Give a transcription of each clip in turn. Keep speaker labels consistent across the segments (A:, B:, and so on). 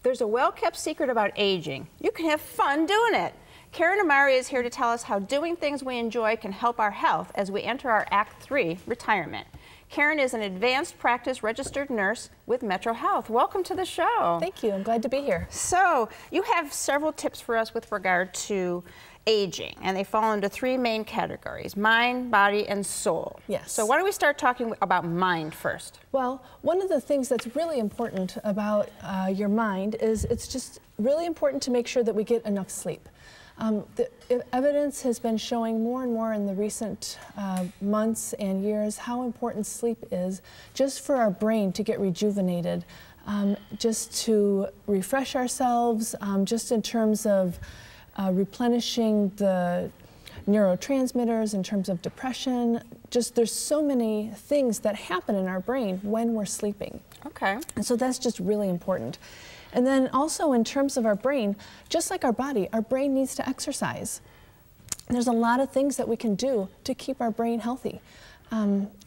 A: There's a well-kept secret about aging. You can have fun doing it. Karen Amari is here to tell us how doing things we enjoy can help our health as we enter our Act 3, retirement. Karen is an advanced practice registered nurse with MetroHealth. Welcome to the show.
B: Thank you. I'm glad to be here.
A: So, you have several tips for us with regard to aging, and they fall into three main categories: mind, body, and soul.
B: Yes.
A: So why don't we start talking about mind first?
B: Well, one of the things that's really important about your mind is it's just really important to make sure that we get enough sleep. The evidence has been showing more and more in the recent months and years how important sleep is just for our brain to get rejuvenated, just to refresh ourselves, just in terms of replenishing the neurotransmitters, in terms of depression. Just there's so many things that happen in our brain when we're sleeping.
A: Okay.
B: And so that's just really important. And then also in terms of our brain, just like our body, our brain needs to exercise. There's a lot of things that we can do to keep our brain healthy.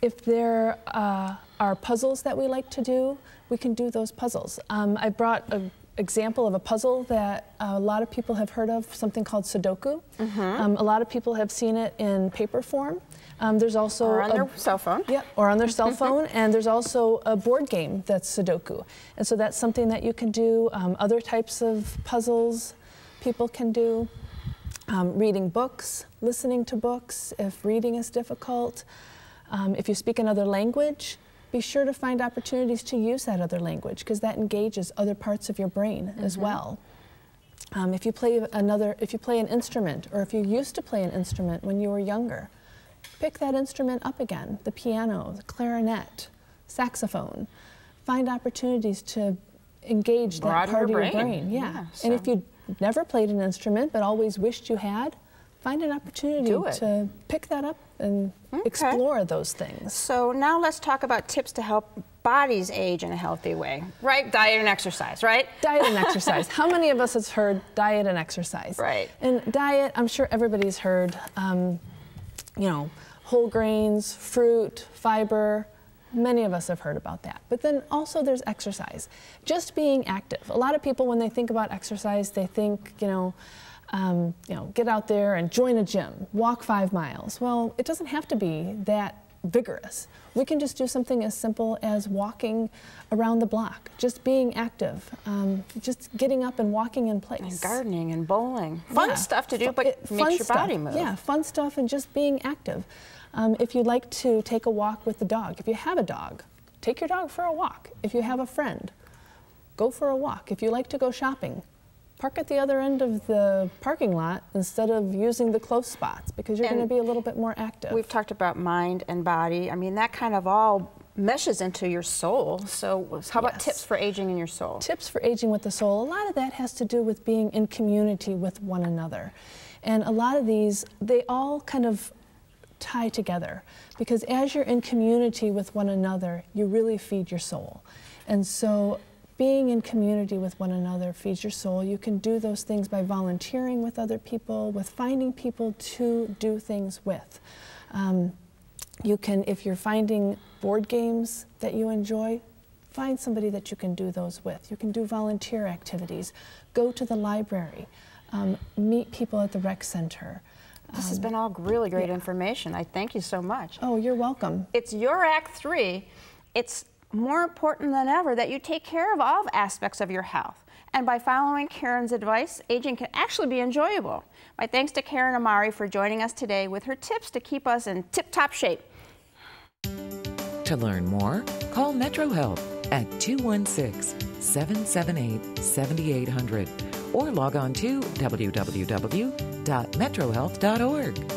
B: If there are puzzles that we like to do, we can do those puzzles. I brought an example of a puzzle that a lot of people have heard of, something called Sudoku. A lot of people have seen it in paper form. There's also
A: or on their cell phone.
B: Yeah, or on their cell phone. And there's also a board game that's Sudoku. And so that's something that you can do. Other types of puzzles people can do. Reading books, listening to books, if reading is difficult. If you speak another language, be sure to find opportunities to use that other language, because that engages other parts of your brain as well. If you play an instrument, or if you used to play an instrument when you were younger, pick that instrument up again: the piano, the clarinet, saxophone. Find opportunities to engage that part of your brain. Yeah.
A: So.
B: And if you never played an instrument but always wished you had, find an opportunity to pick that up and explore those things.
A: So now let's talk about tips to help bodies age in a healthy way, right? Diet and exercise, right?
B: Diet and exercise. How many of us has heard diet and exercise?
A: Right.
B: And diet, I'm sure everybody's heard, you know, whole grains, fruit, fiber. Many of us have heard about that. But then also there's exercise. Just being active. A lot of people, when they think about exercise, they think, you know, get out there and join a gym, walk 5 miles. Well, it doesn't have to be that vigorous. We can just do something as simple as walking around the block, just being active, just getting up and walking in place.
A: And gardening and bowling. Fun stuff to do, but it makes your body move.
B: Yeah, fun stuff and just being active. If you'd like to take a walk with the dog, if you have a dog, take your dog for a walk. If you have a friend, go for a walk. If you like to go shopping, park at the other end of the parking lot instead of using the close spots, because you're going to be a little bit more active.
A: We've talked about mind and body. I mean, that kind of all meshes into your soul. So how about tips for aging in your soul?
B: Tips for aging with the soul. A lot of that has to do with being in community with one another. And a lot of these, they all kind of tie together, because as you're in community with one another, you really feed your soul. And so being in community with one another feeds your soul. You can do those things by volunteering with other people, with finding people to do things with. You can, if you're finding board games that you enjoy, find somebody that you can do those with. You can do volunteer activities. Go to the library. Meet people at the rec center.
A: This has been all really great information. I thank you so much.
B: Oh, you're welcome.
A: It's your Act 3. It's more important than ever that you take care of all aspects of your health. And by following Karen's advice, aging can actually be enjoyable. My thanks to Karen Amari for joining us today with her tips to keep us in tip-top shape.
C: To learn more, call MetroHealth at 216-778-7800 or log on to www.metrohealth.org.